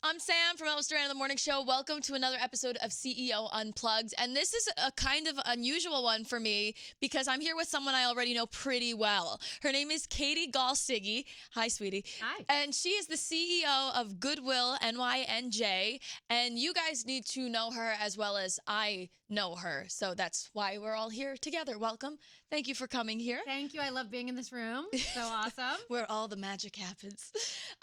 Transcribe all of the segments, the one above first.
I'm Sam from Elvis Duran of the Morning Show. Welcome to another episode of CEO Unplugged. And this is a kind of unusual one for me because I'm here with someone I already know pretty well. Her name is Katy Gaul-Stigge. Hi, sweetie. Hi. And she is the CEO of Goodwill, NYNJ. And you guys need to know her as well as I know her. So that's why we're all here together. Welcome. Thank you for coming here. Thank you. I love being in this room. So awesome. Where all the magic happens.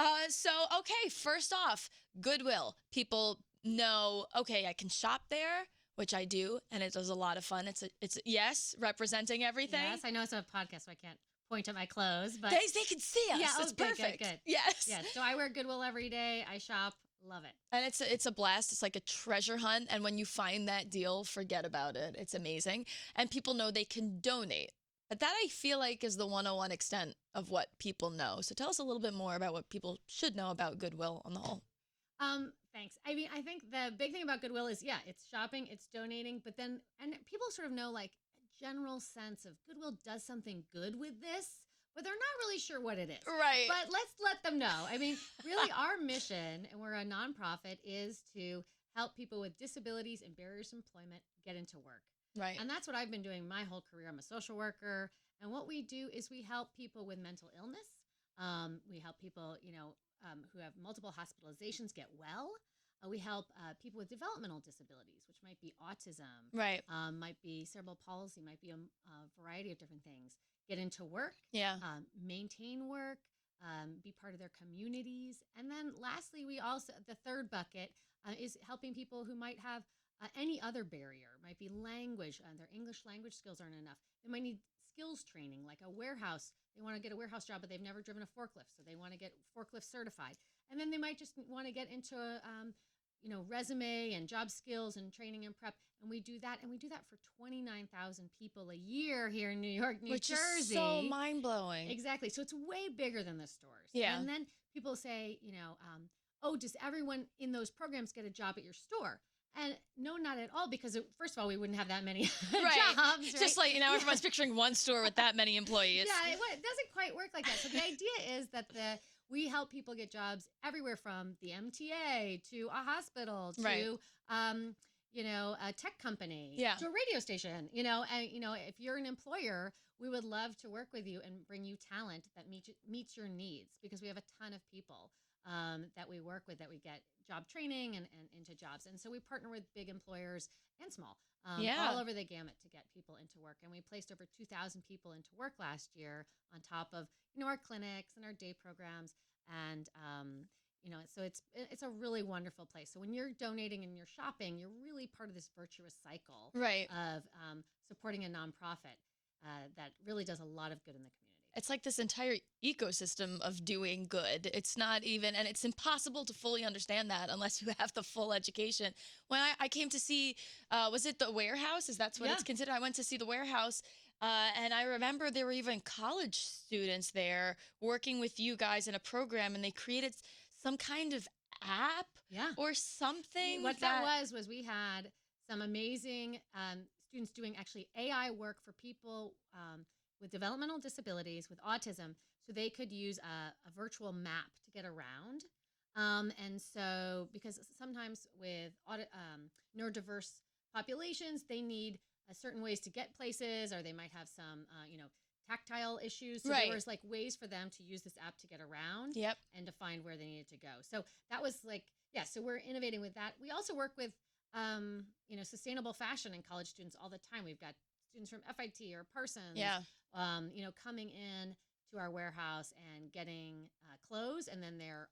Okay, first off, Goodwill. People know, okay, I can shop there, which I do, and it was a lot of fun. It's yes, representing everything. Yes, I know it's a podcast, so I can't point at my clothes, but they can see us. yeah, It's perfect. Good. Yes. Yes. So I wear Goodwill every day. I shop. Love it. And it's a blast. It's like a treasure hunt. And when you find that deal, forget about it. It's amazing. And people know they can donate. But that I feel like is the 101 extent of what people know. So tell us a little bit more about what people should know about Goodwill on the whole. Thanks. I mean, I think the big thing about Goodwill is, yeah, it's shopping, it's donating, but then, and people sort of know like a general sense of Goodwill does something good with this, but they're not really sure what it is. Right. But let's let them know. I mean, really our mission, and we're a nonprofit, is to help people with disabilities and barriers to employment get into work. Right. And that's what I've been doing my whole career. I'm a social worker. And what we do is we help people with mental illness. We help people, who have multiple hospitalizations get well. We help people with developmental disabilities, which might be autism, Right. might be cerebral palsy, might be a variety of different things. Get into work, Yeah. maintain work, be part of their communities. And then lastly, we also, the third bucket is helping people who might have any other barrier. Might be language, their English language skills aren't enough. They might need skills training, like a warehouse. They want to get a warehouse job, but they've never driven a forklift, so they want to get forklift certified. And then they might just want to get into a, resume and job skills and training and prep. And we do that. And we do that for 29,000 people a year here in New York, New Jersey. Which is so mind-blowing. Exactly. So it's way bigger than the stores. Yeah. And then people say, oh, does everyone in those programs get a job at your store? And no, not at all, because first of all, we wouldn't have that many jobs. Right? Just like, everyone's picturing one store with that many employees. Yeah, it doesn't quite work like that. So the idea is that we help people get jobs everywhere from the MTA to a hospital to, Right. A tech company, Yeah. to a radio station, if you're an employer, we would love to work with you and bring you talent that meets your needs, because we have a ton of people that we work with, that we get job training and into jobs. And so we partner with big employers and small, all over the gamut, to get people into work. And we placed over 2,000 people into work last year, on top of, our clinics and our day programs. And, so it's a really wonderful place. So when you're donating and you're shopping, you're really part of this virtuous cycle, Right. of supporting a nonprofit that really does a lot of good in the community. It's like this entire ecosystem of doing good. It's not even, and it's impossible to fully understand that unless you have the full education. When I came to see, was it the warehouse? Is that what it's considered? I went to see the warehouse, and I remember there were even college students there working with you guys in a program, and they created some kind of app or something. What that was we had some amazing students doing actually AI work for people with developmental disabilities, with autism, so they could use a virtual map to get around. And so, because sometimes with neurodiverse populations, they need certain ways to get places, or they might have some, tactile issues. So there was like ways for them to use this app to get around and to find where they needed to go. So that was like, so we're innovating with that. We also work with, sustainable fashion in college students all the time. We've got students from FIT or Parsons, coming in to our warehouse and getting clothes, and then they're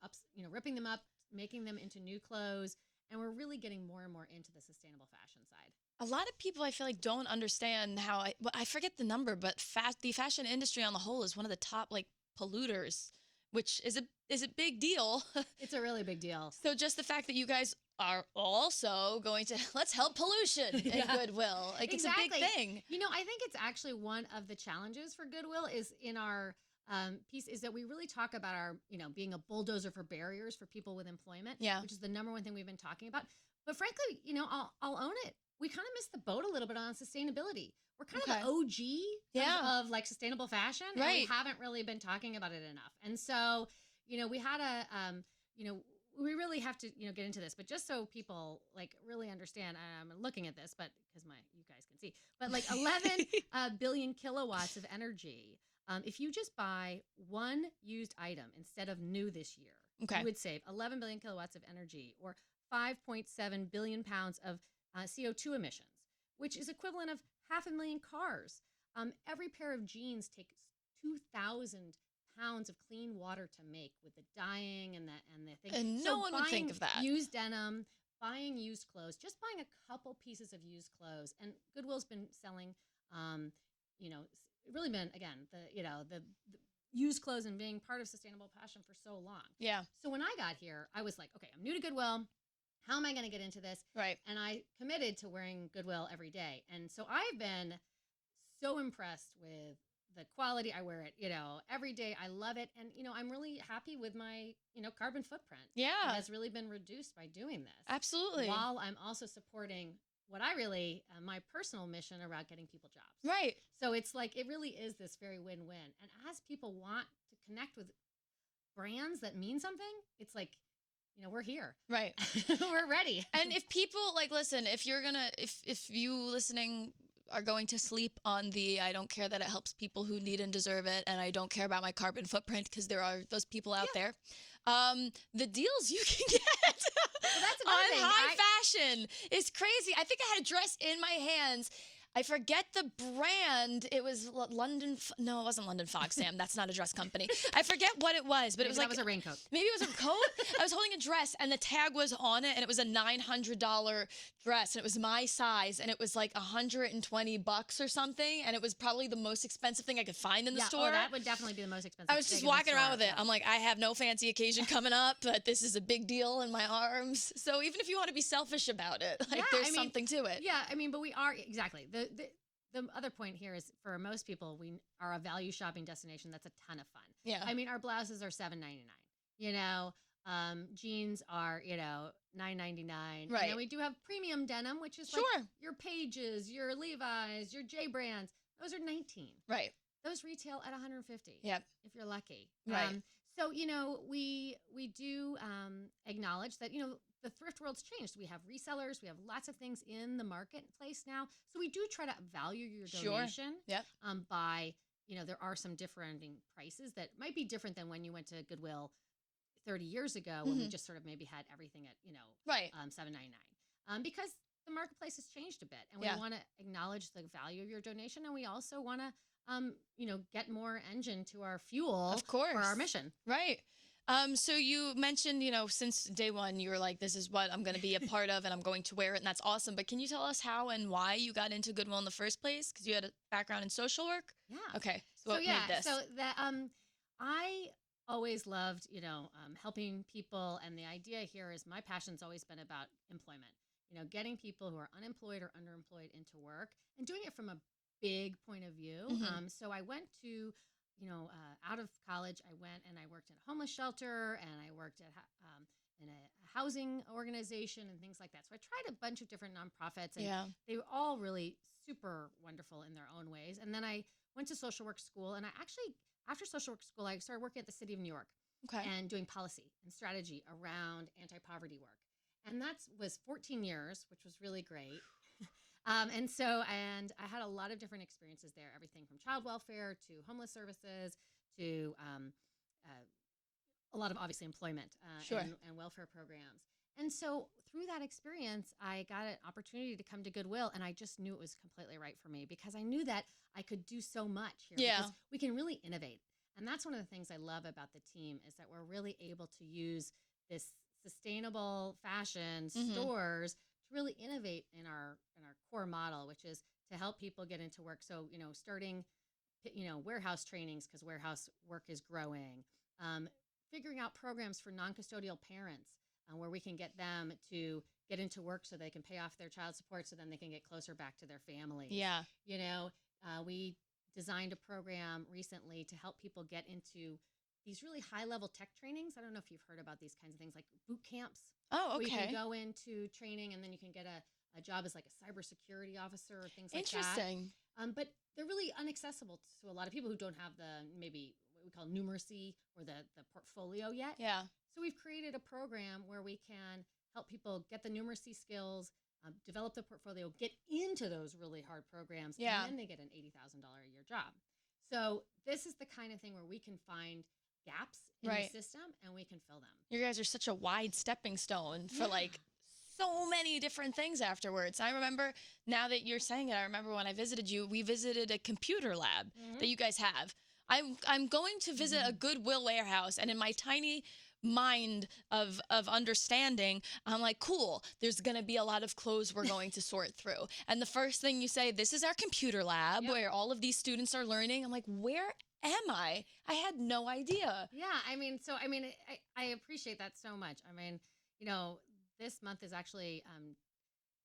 ripping them up, making them into new clothes. And we're really getting more and more into the sustainable fashion side. A lot of people, I feel like, don't understand how, I forget the number, but the fashion industry on the whole is one of the top polluters, which is a big deal. It's a really big deal. So just the fact that you guys are also going to, let's help pollution in Goodwill. It's a big thing. I think it's actually one of the challenges for Goodwill is in our piece is that we really talk about our, being a bulldozer for barriers for people with employment, which is the number one thing we've been talking about. But frankly, I'll own it. We kind of missed the boat a little bit on sustainability. We're kind of the OG of sustainable fashion. And we haven't really been talking about it enough. And so, we had we really have to, get into this, but just so people like really understand, I'm looking at this, but because you guys can see, but like 11 billion kilowatts of energy. If you just buy one used item instead of new this year, you would save 11 billion kilowatts of energy, or 5.7 billion pounds of CO2 emissions, which is equivalent of 500,000 cars. Every pair of jeans takes 2,000 pounds of clean water to make, with the dyeing and the thing. And no one would think of that. Used denim, buying used clothes, just buying a couple pieces of used clothes. And Goodwill's been selling, really been, again, the used clothes and being part of sustainable fashion for so long. Yeah. So when I got here, I was like, okay, I'm new to Goodwill. How am I going to get into this? Right. And I committed to wearing Goodwill every day. And so I've been so impressed with the quality. I wear it, every day. I love it. And, I'm really happy with my, carbon footprint. Yeah. It has really been reduced by doing this. Absolutely. While I'm also supporting what I really, my personal mission around getting people jobs. Right. So it's like, it really is this very win-win. And as people want to connect with brands that mean something, it's like, we're here. Right. We're ready. And if people listen, if you listening are going to sleep on I don't care that it helps people who need and deserve it, and I don't care about my carbon footprint, because there are those people out there. The deals you can get on high fashion is crazy. I think I had a dress in my hands. I forget the brand. It was London. No, it wasn't London Fog, Sam. That's not a dress company. I forget what it was, but it was that was a raincoat. Maybe it was a coat. I was holding a dress, and the tag was on it, and it was a $900 dress, and it was my size, and it was like $120 or something, and it was probably the most expensive thing I could find in the store. Oh, that would definitely be the most expensive. I was just walking around with it. I'm like, I have no fancy occasion coming up, but this is a big deal in my arms. So even if you want to be selfish about it, there's something to it. Yeah, but we are, exactly. The other point here is, for most people, we are a value shopping destination. That's a ton of fun. Yeah. Our blouses are $7.99. Jeans are, $9.99. Right. And then we do have premium denim, which is like your Pages, your Levi's, your J brands. Those are $19. Right. Those retail at $150. Yep. If you're lucky. Right. So, we do acknowledge that, the thrift world's changed. We have resellers. We have lots of things in the marketplace now. So we do try to value your donation. Yep. By, there are some differing prices that might be different than when you went to Goodwill 30 years ago, when we just sort of maybe had everything at, $7.99. Because the marketplace has changed a bit, and we want to acknowledge the value of your donation. And we also want to, get more engine to our fuel, of course, for our mission. Right. So you mentioned, since day one, you were like, this is what I'm going to be a part of, and I'm going to wear it, and that's awesome. But can you tell us how and why you got into Goodwill in the first place? Because you had a background in social work? Yeah. Okay. So what made this? So I always loved, helping people. And the idea here is, my passion's always been about employment, getting people who are unemployed or underemployed into work, and doing it from a big point of view. So I went to, out of college, I went and I worked at a homeless shelter, and I worked at in a housing organization and things like that. So I tried a bunch of different nonprofits, and they were all really super wonderful in their own ways. And then I went to social work school, and I actually, after social work school, I started working at the city of New York, and doing policy and strategy around anti-poverty work. And that was 14 years, which was really great. And I had a lot of different experiences there, everything from child welfare to homeless services to a lot of, obviously, employment and welfare programs. And so through that experience, I got an opportunity to come to Goodwill, and I just knew it was completely right for me, because I knew that I could do so much here. Yeah. Because we can really innovate. And that's one of the things I love about the team, is that we're really able to use this sustainable fashion stores to really innovate in our core model, which is to help people get into work. So, starting, warehouse trainings, because warehouse work is growing, figuring out programs for non-custodial parents, where we can get them to get into work so they can pay off their child support, so then they can get closer back to their families. Yeah. We designed a program recently to help people get into these really high-level tech trainings. I don't know if you've heard about these kinds of things, like boot camps. Oh, okay. Where you can go into training, and then you can get a job as like a cybersecurity officer or things like that. Interesting. But they're really inaccessible to a lot of people who don't have the maybe what we call numeracy or the portfolio yet. Yeah. So we've created a program where we can help people get the numeracy skills, develop the portfolio, get into those really hard programs, Yeah. and then they get an $80,000 a year job. So this is the kind of thing where we can find gaps in Right. the system and we can fill them. You guys are such a wide stepping stone for like so many different things afterwards. I remember, now that you're saying it, I remember when I visited you, we visited a computer lab that you guys have. I'm going to visit a Goodwill warehouse, and in my tiny mind of understanding, I'm like, cool, there's going to be a lot of clothes we're going to sort through. And the first thing you say, this is our computer lab where all of these students are learning. I'm like, where am I? I had no idea. Yeah, I appreciate that so much. I mean, this month is actually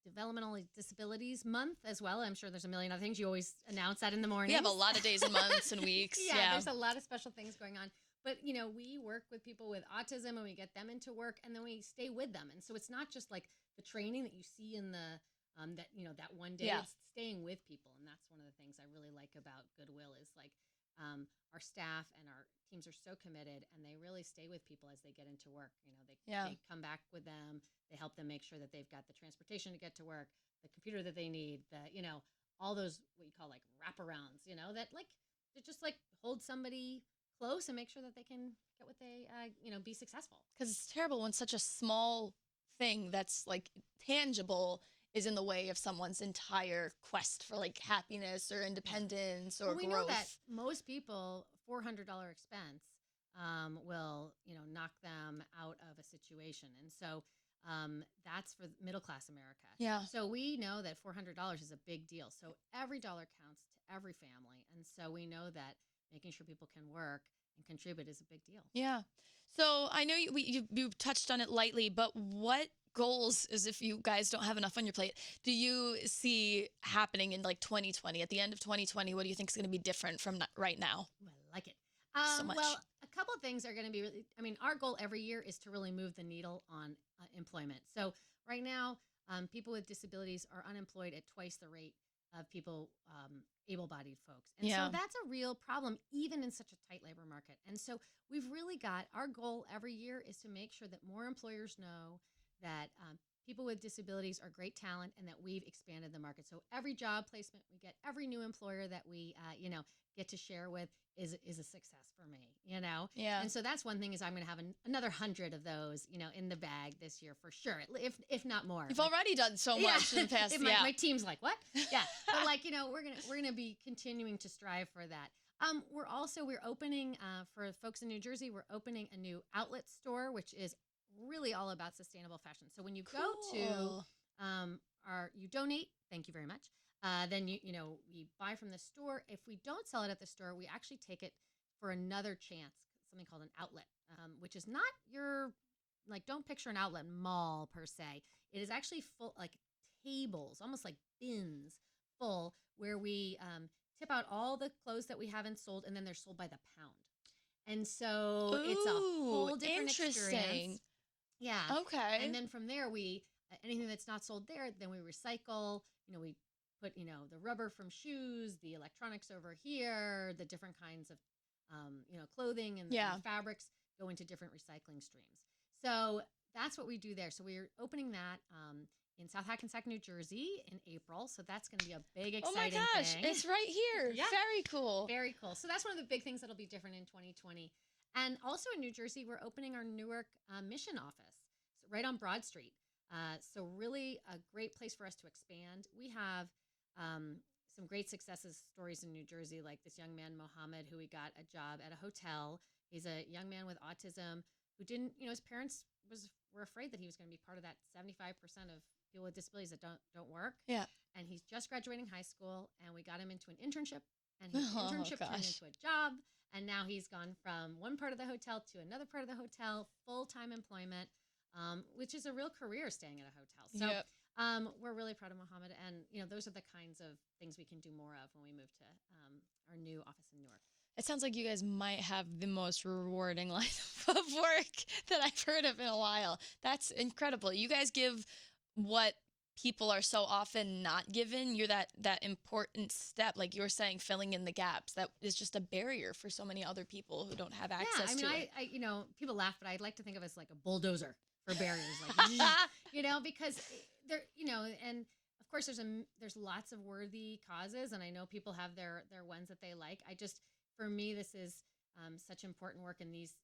Developmental Disabilities Month as well. I'm sure there's a million other things. You always announce that in the morning. We have a lot of days and months and weeks. Yeah, there's a lot of special things going on. But, we work with people with autism and we get them into work and then we stay with them. And so it's not just like the training that you see in the, that one day, it's staying with people. And that's one of the things I really like about Goodwill is like our staff and our teams are so committed and they really stay with people as they get into work. They come back with them. They help them make sure that they've got the transportation to get to work, the computer that they need, all those, what you call like wraparounds, that like, to just like hold somebody close and make sure that they can get what they, be successful. Because it's terrible when such a small thing that's like tangible is in the way of someone's entire quest for like happiness or independence or we growth. know that most people, $400 expense will, knock them out of a situation. And so that's for middle-class America. Yeah. So we know that $400 is a big deal. So every dollar counts to every family. And so we know that making sure people can work and contribute is a big deal. Yeah. So I know you touched on it lightly, but what goals, as if you guys don't have enough on your plate, do you see happening in like 2020? At the end of 2020, what do you think is going to be different from right now? Ooh, I like it. So much. Well, a couple of things are going to be really, our goal every year is to really move the needle on employment. So right now, people with disabilities are unemployed at twice the rate of people, able-bodied folks. And so that's a real problem, even in such a tight labor market. And so we've really got, our goal every year is to make sure that more employers know that people with disabilities are great talent and that we've expanded the market. So every job placement we get, every new employer that we, get to share with is a success for me, Yeah. And so that's one thing is I'm going to have another 100 of those, in the bag this year for sure, if not more. You've already done so much in the past. My team's like, what? Yeah. But like, we're going to be continuing to strive for that. We're opening, for folks in New Jersey, we're opening a new outlet store, which is really all about sustainable fashion. So when you go to you donate, thank you very much. Then we buy from the store. If we don't sell it at the store, we actually take it for another chance, something called an outlet, which is not your, like, don't picture an outlet mall per se. It is actually full, like tables, almost like bins full, where we tip out all the clothes that we haven't sold, and then they're sold by the pound. And so it's a whole different experience. Yeah. Okay. And then from there, anything that's not sold there, then we recycle. We put, the rubber from shoes, the electronics over here, the different kinds of, clothing and fabrics go into different recycling streams. So that's what we do there. So we're opening that in South Hackensack, New Jersey in April. So that's going to be a big, exciting thing. Oh my gosh, it's right here. Yeah. Very cool. Very cool. So that's one of the big things that'll be different in 2020. And also in New Jersey, we're opening our Newark mission office, so right on Broad Street. So really a great place for us to expand. We have some great successes stories in New Jersey, like this young man, Mohammed, who we got a job at a hotel. He's a young man with autism who didn't, his parents were afraid that he was going to be part of that 75% of people with disabilities that don't work. Yeah. And he's just graduating high school, and we got him into an internship, and his internship turned into a job. And now he's gone from one part of the hotel to another part of the hotel, full-time employment, which is a real career staying at a hotel. So we're really proud of Mohammed. And, those are the kinds of things we can do more of when we move to our new office in Newark. It sounds like you guys might have the most rewarding line of work that I've heard of in a while. That's incredible. You guys give what people are so often not given. You're that important step, like you were saying, filling in the gaps. That is just a barrier for so many other people who don't have access to it. People laugh, but I'd like to think of it as like a bulldozer for barriers, like, because there, and of course there's lots of worthy causes, and I know people have their ones that they like. For me, this is such important work, and these,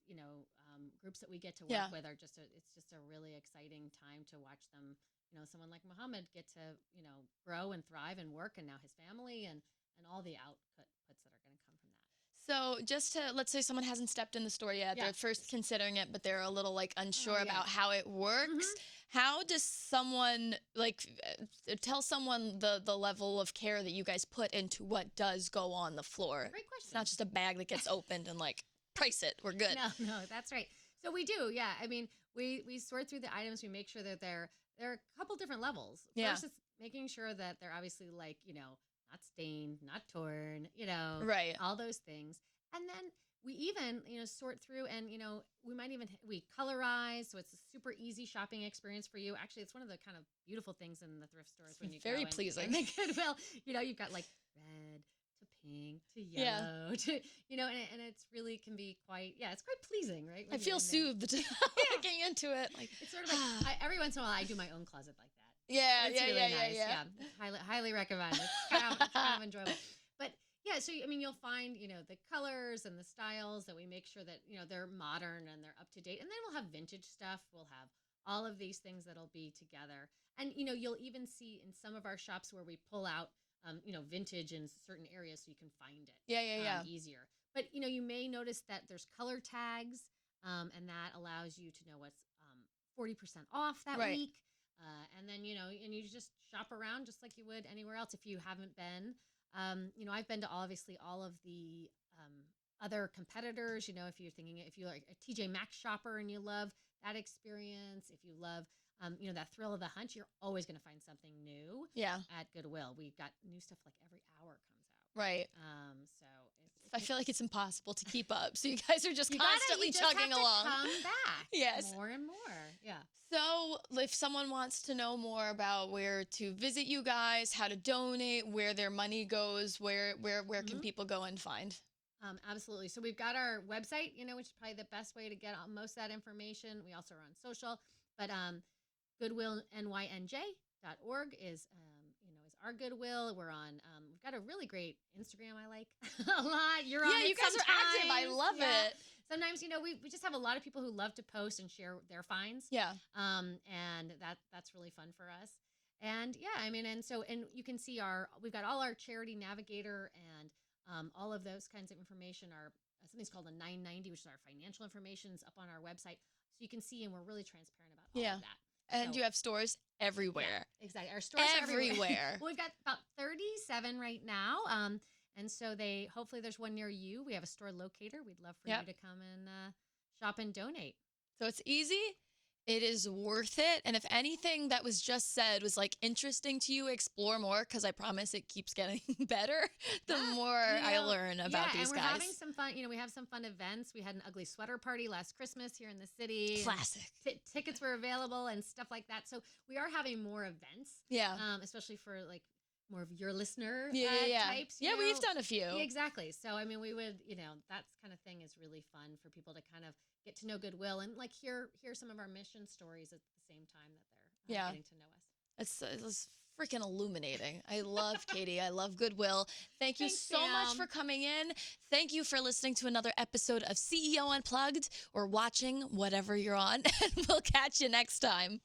groups that we get to work with are it's just a really exciting time to watch them. Someone like Muhammad get to, grow and thrive and work, and now his family and all the outputs that are going to come from that. So just let's say someone hasn't stepped in the store yet. Yeah. They're first considering it, but they're a little like unsure about how it works. How does someone tell someone the level of care that you guys put into what does go on the floor? Great question. It's not just a bag that gets opened and like price it. We're good. No, that's right. So we do. Yeah. I mean, we sort through the items. We make sure that there are a couple different levels. First, it's making sure that they're obviously not stained, not torn, right, all those things. And then we even, sort through, and, we colorize. So it's a super easy shopping experience for you. Actually, it's one of the kind of beautiful things in the thrift stores when you very go pleasing. And Goodwill, you've got like red to pink to yellow to, and it's really can be it's quite pleasing, right? I feel soothed looking into it. Like, it's sort of like every once in a while I do my own closet like that. Yeah, it's really nice. Yeah. Highly recommend. It's kind of enjoyable. But yeah, so you'll find the colors and the styles that we make sure that they're modern and they're up to date. And then we'll have vintage stuff. We'll have all of these things that'll be together. And you'll even see in some of our shops where we pull out vintage in certain areas so you can find it. Yeah. Easier. But you may notice that there's color tags, and that allows you to know what's 40% off that week. And then, and you just shop around just like you would anywhere else if you haven't been. I've been to obviously all of the other competitors, if you're like a TJ Maxx shopper and you love that experience, if you love, that thrill of the hunt, you're always going to find something new at Goodwill. We've got new stuff like every hour comes out. Right. So I feel like it's impossible to keep up. So you guys are just constantly chugging along. Come back. Yes. More and more. Yeah. So if someone wants to know more about where to visit you guys, how to donate, where their money goes, where can people go and find? Absolutely. So we've got our website, which is probably the best way to get most of that information. We also are on social, but goodwillnynj.org is our Goodwill. We're on, we've got a really great Instagram I like a lot. You're on it. You guys are active. I love it. Sometimes, we just have a lot of people who love to post and share their finds. Yeah. And that's really fun for us. And and you can see we've got all our charity Navigator and all of those kinds of information are something's called a 990, which is our financial information is up on our website. So you can see, and we're really transparent about all of that. And you have stores everywhere. Yeah, exactly. Our stores everywhere. Well, we've got about 37 right now. And so hopefully there's one near you. We have a store locator. We'd love for you to come and shop and donate. So it's easy. It is worth it. And if anything that was just said was like interesting to you, explore more, because I promise it keeps getting better the more I learn about these guys. And we're having some fun. We have some fun events. We had an ugly sweater party last Christmas here in the city. Classic. Tickets were available and stuff like that. So we are having more events. Yeah. Especially for like more of your listener types. Yeah, we've done a few. Yeah, exactly. So, we would, that kind of thing is really fun for people to kind of get to know Goodwill and like hear some of our mission stories at the same time that they're getting to know us. It's freaking illuminating. I love Katy. I love Goodwill. Thank you so much for coming in. Thank you for listening to another episode of CEO Unplugged or watching whatever you're on. And we'll catch you next time.